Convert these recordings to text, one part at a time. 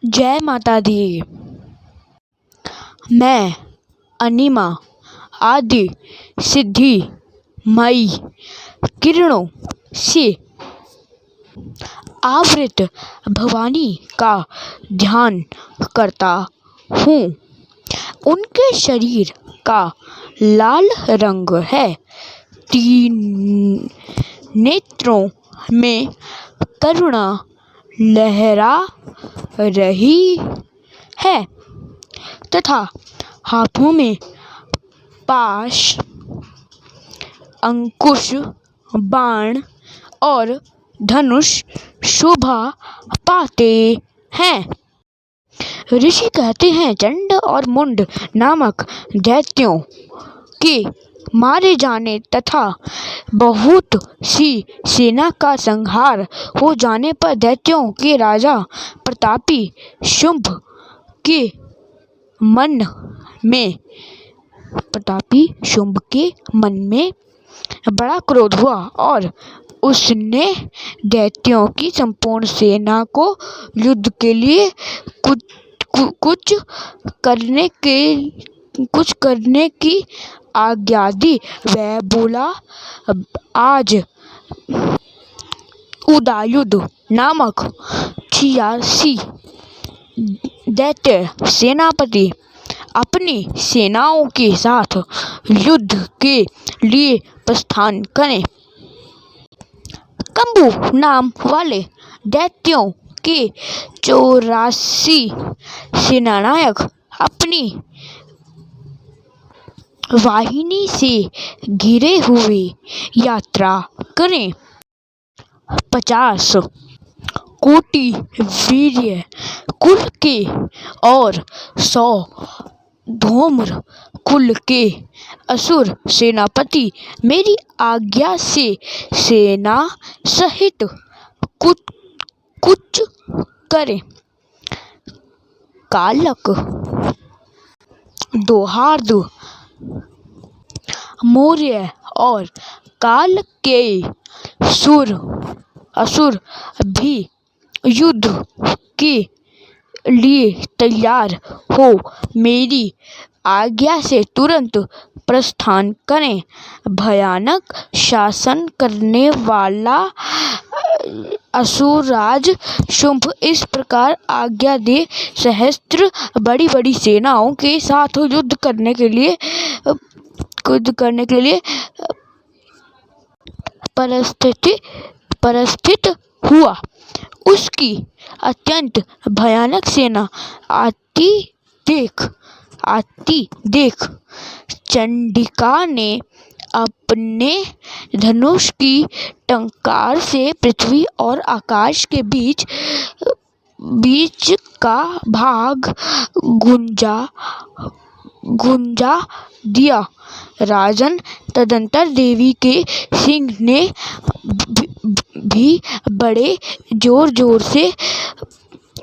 जय माता दी। मैं अनिमा आदि सिद्धि मई किरणों से आवृत भवानी का ध्यान करता हूँ। उनके शरीर का लाल रंग है। तीन नेत्रों में करुणा लहरा रही है तथा हाथों में पाश, अंकुश, बाण और धनुष शोभा पाते हैं। ऋषि कहते हैं, चंड और मुंड नामक दैत्यों के मारे जाने तथा बहुत सी सेना का संहार हो जाने पर दैत्यों के राजा प्रतापी शुंभ के मन में बड़ा क्रोध हुआ और उसने दैत्यों की संपूर्ण सेना को युद्ध के लिए कुछ करने की आज्ञा दी। वह बोला, आज उदयुद नामक 86 दैत्य सेनापति अपनी सेनाओं के साथ युद्ध के लिए प्रस्थान करें। कंबु नाम वाले दैत्यों के 84 सेनानायक अपनी वाहिनी से घिरे हुए यात्रा करें। 50 कोटि वीर्य कुल के और 100 धूम्र कुल के असुर सेनापति मेरी आज्ञा से सेना सहित कूच करें। कालक, दोहार्द, मौर्य और काल के असुर भी युद्ध के लिए तैयार हो मेरी आज्ञा से तुरंत प्रस्थान करें। भयानक शासन करने वाला असुरराज शुंभ इस प्रकार आज्ञा दे सहस्त्र बड़ी बड़ी सेनाओं के साथ युद्ध करने के लिए परिस्थित हुआ। उसकी अत्यंत भयानक सेना आती देख चंडिका ने अपने धनुष की टंकार से पृथ्वी और आकाश के बीच का भाग गुंजा दिया। राजन, तदंतर देवी के सिंह ने भी बड़े जोर से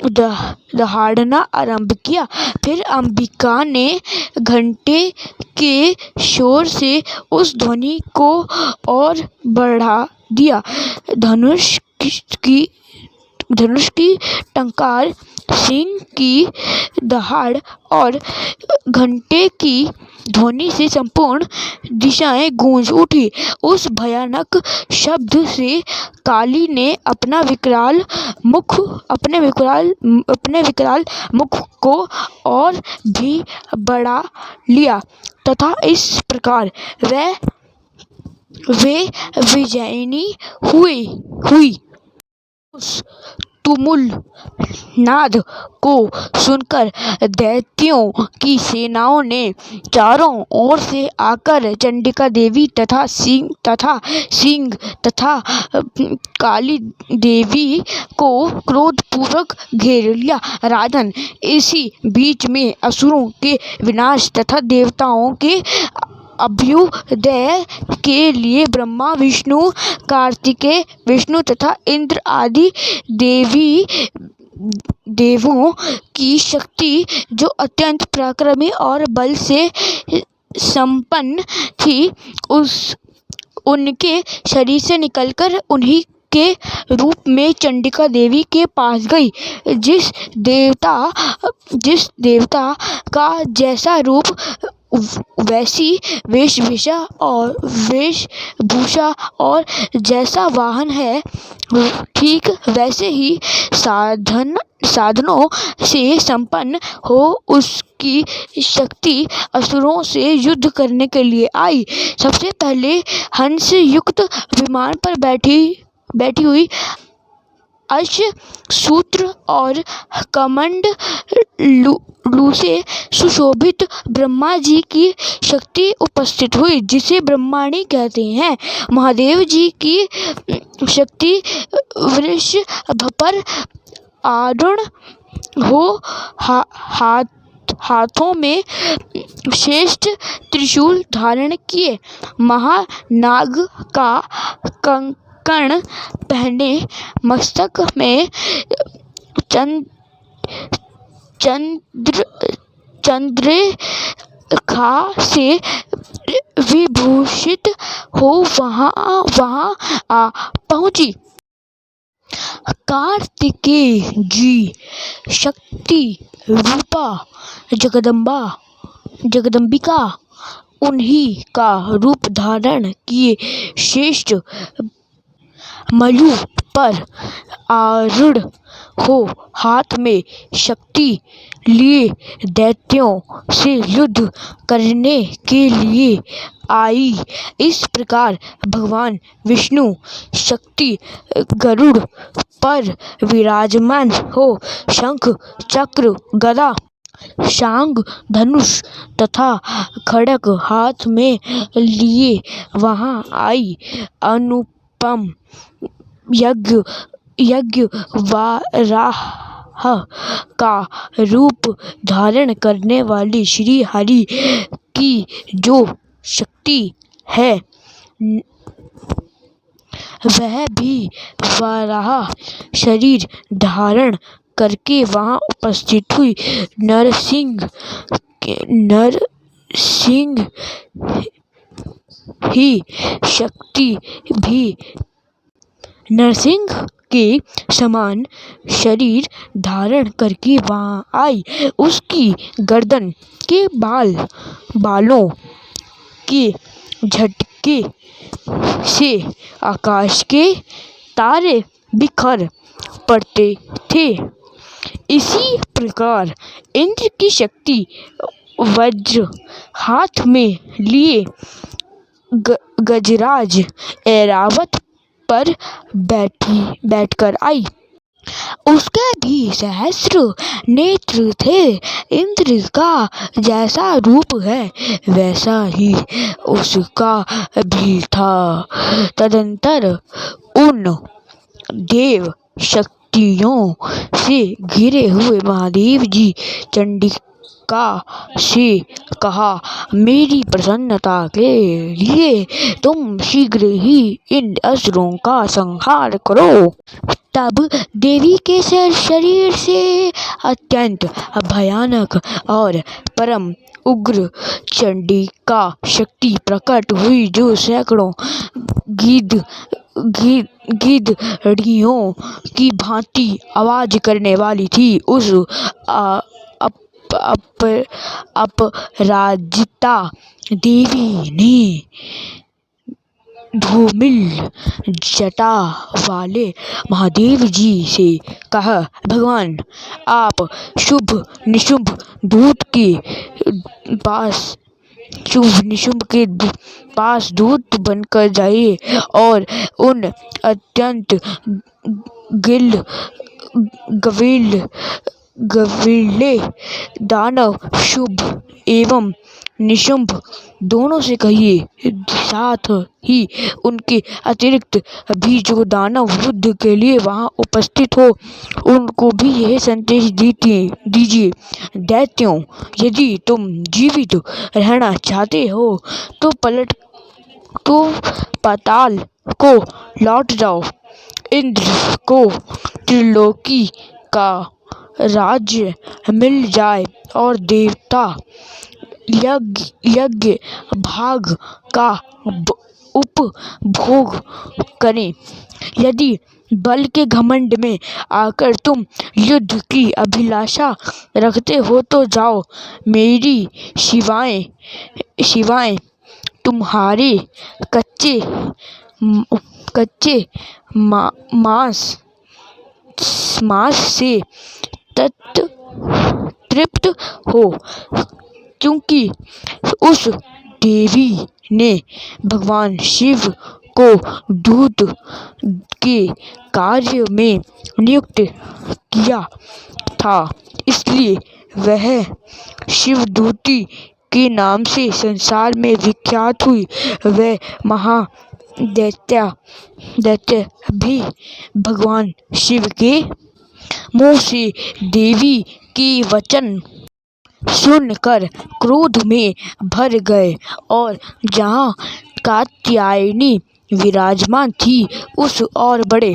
दहाड़ना आरंभ किया। फिर अंबिका ने घंटे के शोर से उस ध्वनि को और बढ़ा दिया। धनुष की टंकार, सिंह की दहाड़ और घंटे की ध्वनि से संपूर्ण दिशाएं गूंज उठी। उस भयानक शब्द से काली ने अपने विकराल मुख को और भी बढ़ा लिया तथा इस प्रकार वे विजयिनी हुई। उस तुमुल नाद को सुनकर दैत्यों की सेनाओं ने चारों ओर से आकर चंडिका देवी तथा सिंह तथा काली देवी को क्रोधपूर्वक घेर लिया। राजन, इसी बीच में असुरों के विनाश तथा देवताओं के अभ्युदय के लिए ब्रह्मा, विष्णु, कार्तिकेय, विष्णु तथा इंद्र आदि देवों की शक्ति जो अत्यंत पराक्रमी और बल से संपन्न थी उनके शरीर से निकलकर उन्हीं के रूप में चंडिका देवी के पास गई। जिस देवता का जैसा रूप वैसी वेशभूषा और जैसा वाहन है, ठीक वैसे ही साधनों से संपन्न हो उसकी शक्ति असुरों से युद्ध करने के लिए आई। सबसे पहले हंस युक्त विमान पर बैठी हुई अश्वसूत्र और कमंडलू से सुशोभित ब्रह्मा जी की शक्ति उपस्थित हुई, जिसे ब्रह्माणी कहते हैं। महादेव जी की शक्ति वृषभ पर आरूढ़ हो हाथों में श्रेष्ठ त्रिशूल धारण किए, महानाग का कंकण पहने, मस्तक में चंद्ररेखा से विभूषित हो वहां आ पहुंची। कार्तिकेय जी शक्ति रूपा जगदम्बिका उन्हीं का रूप धारण किए श्रेष्ठ मलु पर आरूढ़ हो हाथ में शक्ति लिए दैत्यों से युद्ध करने के लिए आई। इस प्रकार भगवान विष्णु शक्ति गरुड़ पर विराजमान हो शंख चक्र गदा शांग धनुष तथा खड्ग हाथ में लिए वहां आई। अनुपम यज्ञ वाराह का रूप धारण करने वाली श्री हरि की जो शक्ति है, वह भी वराह शरीर धारण करके वहां उपस्थित हुई। नरसिंह ही शक्ति भी नरसिंह के समान शरीर धारण करके वहां आई। उसकी गर्दन के बालों के झटके से आकाश के तारे बिखर पड़ते थे। इसी प्रकार इंद्र की शक्ति वज्र हाथ में लिए गजराज ऐरावत पर बैठकर आई। उसके भी सहस्र नेत्र थे। इंद्र का जैसा रूप है वैसा ही उसका भी था। तदंतर उन देव शक्तियों से घिरे हुए महादेव जी चंडिका से कहा, मेरी प्रसन्नता के लिए तुम शीघ्र ही इन असुरों का संहार करो। तब देवी के शरीर से अत्यंत भयानक और परम उग्र चंडिका शक्ति प्रकट हुई, जो सैकड़ों गिद्धड़ियों की भांति आवाज करने वाली थी। उस अपराजिता देवी ने धूमिल जटा वाले महादेव जी से कहा, भगवान आप शुभ निशुंभ दूत के पास दूत बनकर जाइए और उन अत्यंत गवीले दानव शुभ एवं निशुंभ दोनों से कहिए, साथ ही उनके अतिरिक्त भी जो दानव युद्ध के लिए वहां उपस्थित हो उनको भी यह संदेश दीजिए, दैत्यों यदि तुम जीवित रहना चाहते हो तो पाताल को लौट जाओ। इंद्र को त्रिलोकी का राज्य मिल जाए और देवता यज्ञ भाग का उपभोग करें। यदि बल के घमंड में आकर तुम युद्ध की अभिलाषा रखते हो तो जाओ, मेरी शिवाएं तुम्हारे कच्चे मांस से तृप्त हो, क्योंकि उस देवी ने भगवान शिव को दूत के कार्य में नियुक्त किया था, इसलिए वह शिवदूती के नाम से संसार में विख्यात हुई। वह महादैत्य भी भगवान शिव के मुंह से देवी के वचन सुनकर क्रोध में भर गए और जहाँ कात्यायनी विराजमान थी उस ओर बढ़े।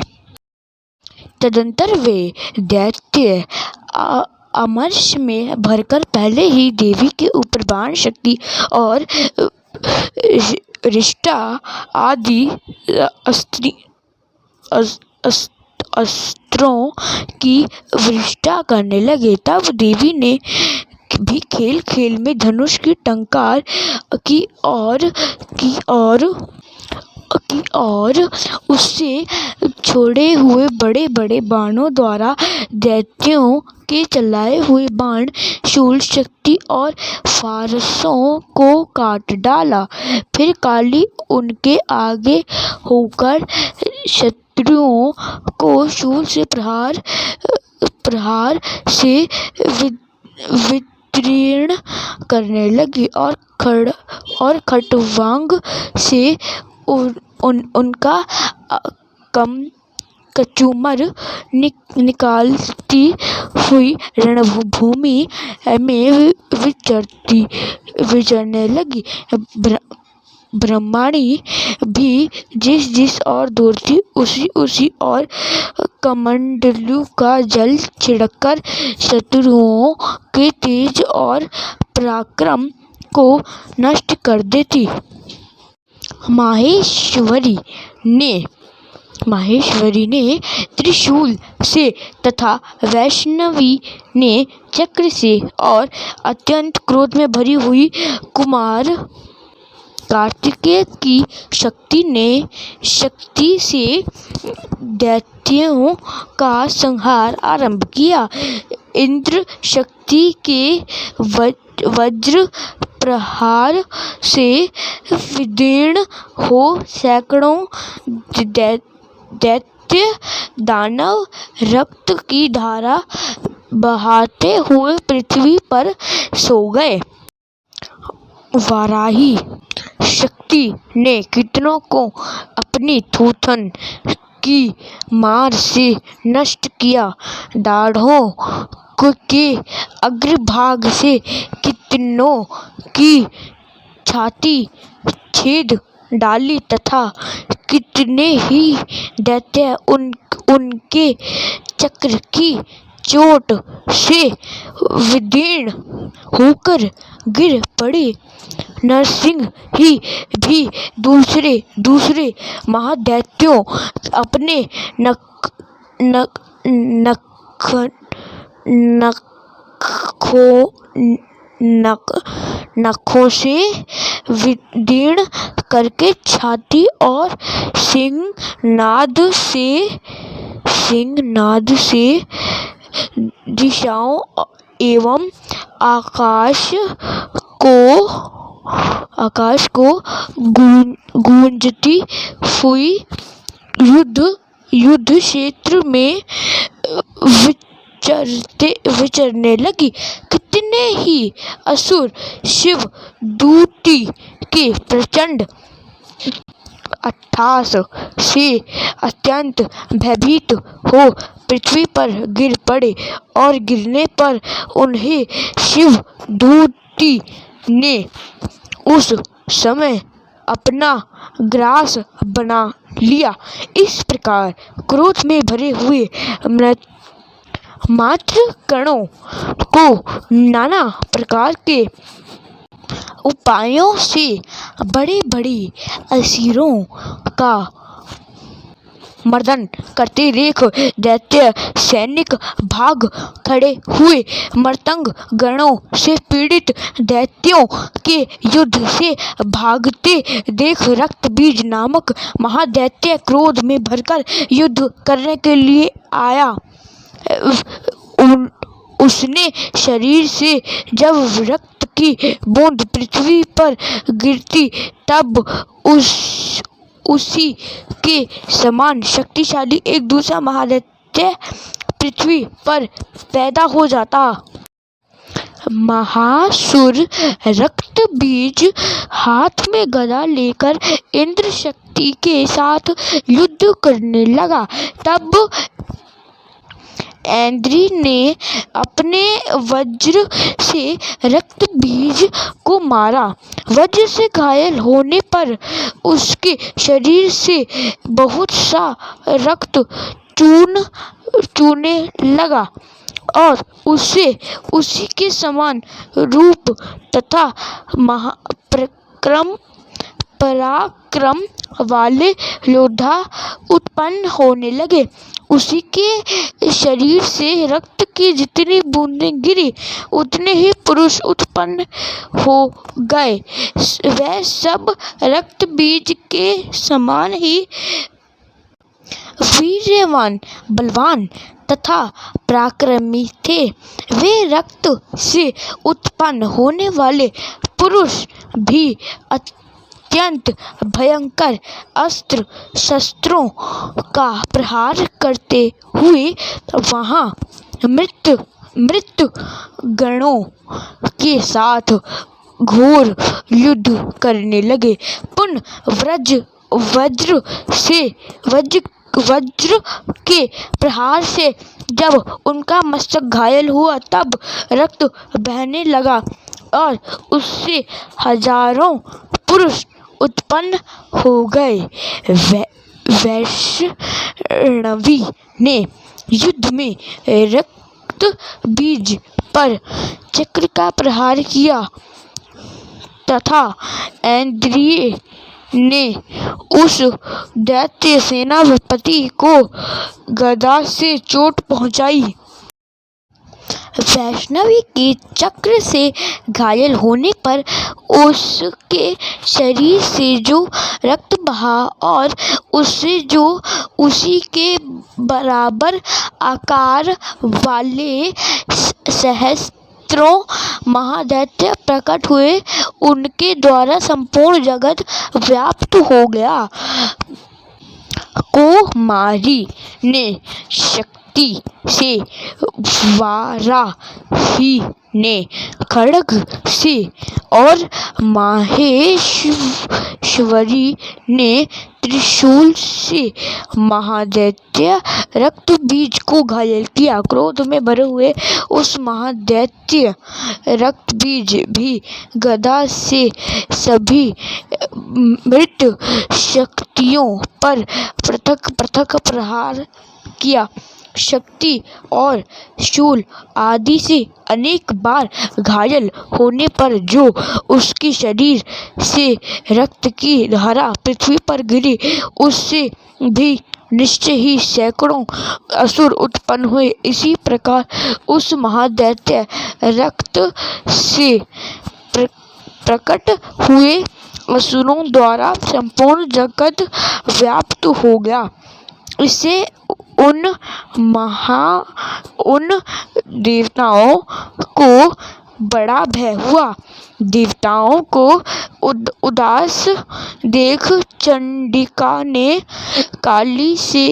तदंतर वे दैत्य अमरश में भरकर पहले ही देवी के ऊपर बाण शक्ति और रिष्टा आदि अस्त्रों की वृष्टा करने लगे। तब देवी ने भी खेल खेल में धनुष की टंकार की और उससे छोड़े हुए बड़े बड़े बाणों द्वारा दैत्यों के चलाए हुए बाण, शूल, शक्ति और फारसों को काट डाला। फिर काली उनके आगे होकर शत्रुओं को शूल से प्रहार से वितीर्ण करने लगी और खट्वांग से उनका कचूमर निकालती हुई रणभूमि में विचरने लगी। ब्रह्माणी भी जिस ओर दौड़ती उसी ओर कमंडलू का जल छिड़ककर शत्रुओं के तेज और पराक्रम को नष्ट कर देती। माहेश्वरी ने त्रिशूल से तथा वैष्णवी ने चक्र से और अत्यंत क्रोध में भरी हुई कुमार कार्तिकेय की शक्ति से दैत्यों का संहार आरंभ किया। इंद्र शक्ति के वज्र प्रहार से विदीर्ण हो सैकड़ों दैत्य दानव रक्त की धारा बहाते हुए पृथ्वी पर सो गए। वाराही शक्ति ने कितनों को अपनी थूथन की मार से नष्ट किया। दाढ़ों के अग्रभाग से कितनों की छाती छेद डाली तथा कितने ही दैत्य उनके चक्र की चोट से विदीर्ण होकर गिर पड़े। नरसिंह भी दूसरे महादैत्यों अपने नखों से विदीर्ण करके छाती और सिंहनाद से दिशाओं एवं आकाश को गूंजती हुई युद्ध क्षेत्र में विचरने लगी। कितने ही असुर शिव दूती के प्रचंड अट्टहास से अत्यंत भयभीत हो पृथ्वी पर गिर पड़े और गिरने पर उन्हें शिव दूती ने उस समय अपना ग्रास बना लिया। इस प्रकार क्रोध में भरे हुए मात्र कणों को नाना प्रकार के उपायों से बड़े बड़े असुरों का मर्दन करते देख दैत्य सैनिक भाग खड़े हुए। मर्तंग गणों से पीड़ित दैत्यों के युद्ध से भागते देख रक्तबीज नामक महादैत्य क्रोध में भरकर युद्ध करने के लिए आया। उसने शरीर से जब रक्त की बूंद पृथ्वी पर गिरती तब उसी के समान शक्तिशाली एक दूसरा महादैत्य पृथ्वी पर पैदा हो जाता। महासुर रक्तबीज हाथ में गदा लेकर इंद्र शक्ति के साथ युद्ध करने लगा। तब इंद्र ने अपने वज्र से रक्तबीज को मारा। वज्र से घायल होने पर उसके शरीर से बहुत सा रक्त चूने लगा और उसे उसी के समान रूप तथा पराक्रम वाले योद्धा उत्पन्न होने लगे। उसी के शरीर से रक्त की जितनी बूंदें गिरी उतने ही पुरुष उत्पन्न हो गए। वह सब रक्तबीज के समान ही वीर्यवान, बलवान तथा पराक्रमी थे। वे रक्त से उत्पन्न होने वाले पुरुष भी अत्यंत भयंकर अस्त्र शस्त्रों का प्रहार करते हुए वहां मृत गणों के साथ घोर युद्ध करने लगे। पुनः वज्र के प्रहार से जब उनका मस्तक घायल हुआ तब रक्त बहने लगा और उससे हजारों पुरुष उत्पन्न हो गए। वैष्णवी ने युद्ध में रक्तबीज पर चक्र का प्रहार किया तथा इंद्रिय ने उस दैत्य सेनापति को गदा से चोट पहुंचाई। वैष्णवी के चक्र से घायल होने पर उसके शरीर से जो रक्त बहा और उससे जो उसी के बराबर आकार वाले सहस्त्रों महादैत्य प्रकट हुए, उनके द्वारा संपूर्ण जगत व्याप्त हो गया। कौमारी ने शक्ति से, वाराही ने खड्ग से और माहेश्वरी ने त्रिशूल से महादैत्य रक्तबीज को घायल किया। क्रोध में भरे हुए उस महादैत्य रक्तबीज भी गदा से सभी मृत शक्तियों पर पृथक पृथक प्रहार किया। शक्ति और शूल आदि से अनेक बार घायल होने पर जो उसके शरीर से रक्त की धारा पृथ्वी पर गिरी, उससे भी निश्चय ही सैकड़ों असुर उत्पन्न हुए। इसी प्रकार उस महादैत्य रक्त से प्रकट हुए असुरों द्वारा संपूर्ण जगत व्याप्त हो गया। इससे उन देवताओं को बड़ा भय हुआ। देवताओं को उदास देख चंडिका ने काली से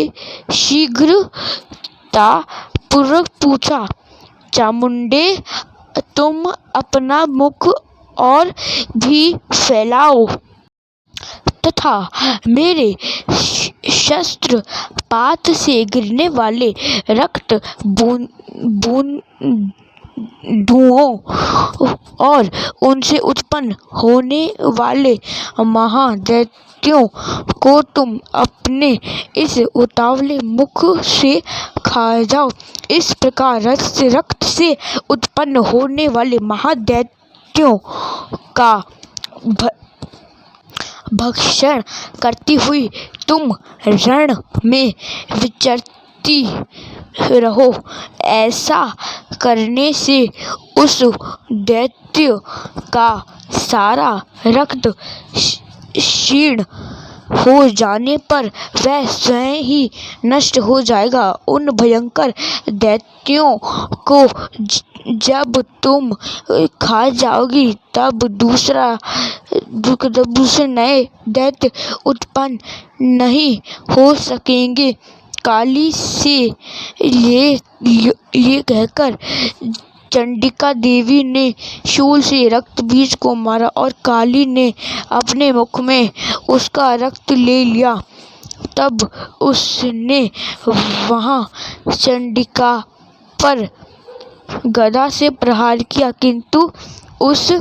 शीघ्रता पूर्वक पूछा, चामुंडे, तुम अपना मुख और भी फैलाओ तथा मेरे शस्त्र पात से गिरने वाले रक्त बूंदों और उनसे उत्पन्न होने वाले महादैत्यों को तुम अपने इस उतावले मुख से खा जाओ। इस प्रकार रक्त से उत्पन्न होने वाले महादैत्यों का भक्षण करती हुई तुम रण में विचरती रहो। ऐसा करने से उस दैत्य का सारा रक्त क्षीण हो जाने पर वह स्वयं ही नष्ट हो जाएगा। उन भयंकर दैत्यों को जब तुम खा जाओगी तब दूसरे नए दैत्य उत्पन्न नहीं हो सकेंगे। काली से ये कहकर चंडिका देवी ने शूल से रक्त बीज को मारा और काली ने अपने मुख में उसका रक्त ले लिया। तब उसने वहां चंडिका पर गदा से प्रहार किया, किंतु उस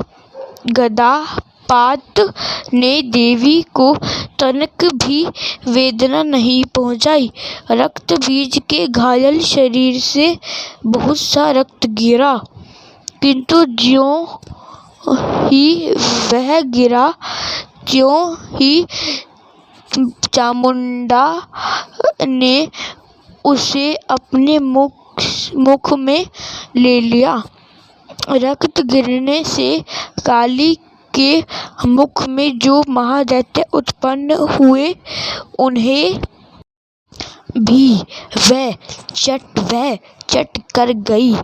गदापात ने देवी को तनिक भी वेदना नहीं पहुंचाई। रक्त बीज के घायल शरीर से बहुत सा रक्त गिरा, किंतु ज्यों ही वह गिरा त्यों ही चामुंडा ने उसे अपने मुख में ले लिया। रक्त गिरने से काली के मुख में जो महादैत्य उत्पन्न हुए उन्हें भी वह चट कर गई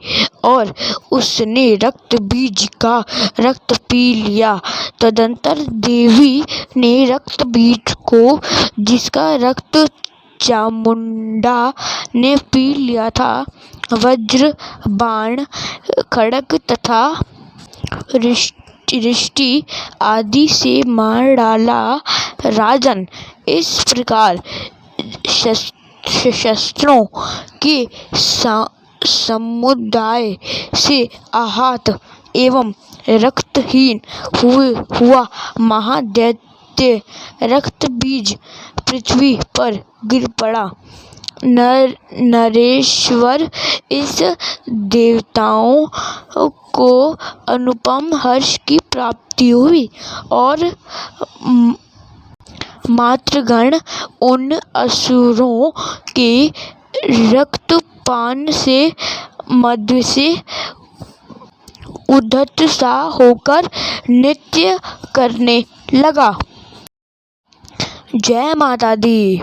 और उसने रक्त बीज का रक्त पी लिया। तदंतर देवी ने रक्त बीज को, जिसका रक्त चामुंडा ने पी लिया था, वज्र, बाण, खड्ग तथा रिष्टि आदि से मार डाला। राजन, इस प्रकार शस्त्रों के समुदाय से आहत एवं रक्तहीन हुआ महादैत्य रक्त बीज पृथ्वी पर गिर पड़ा। नरेश्वर, इस देवताओं को अनुपम हर्ष की प्राप्ति हुई और मातृगण उन असुरों के रक्तपान से मद से उद्धत सा होकर नृत्य करने लगा। जय माता दी।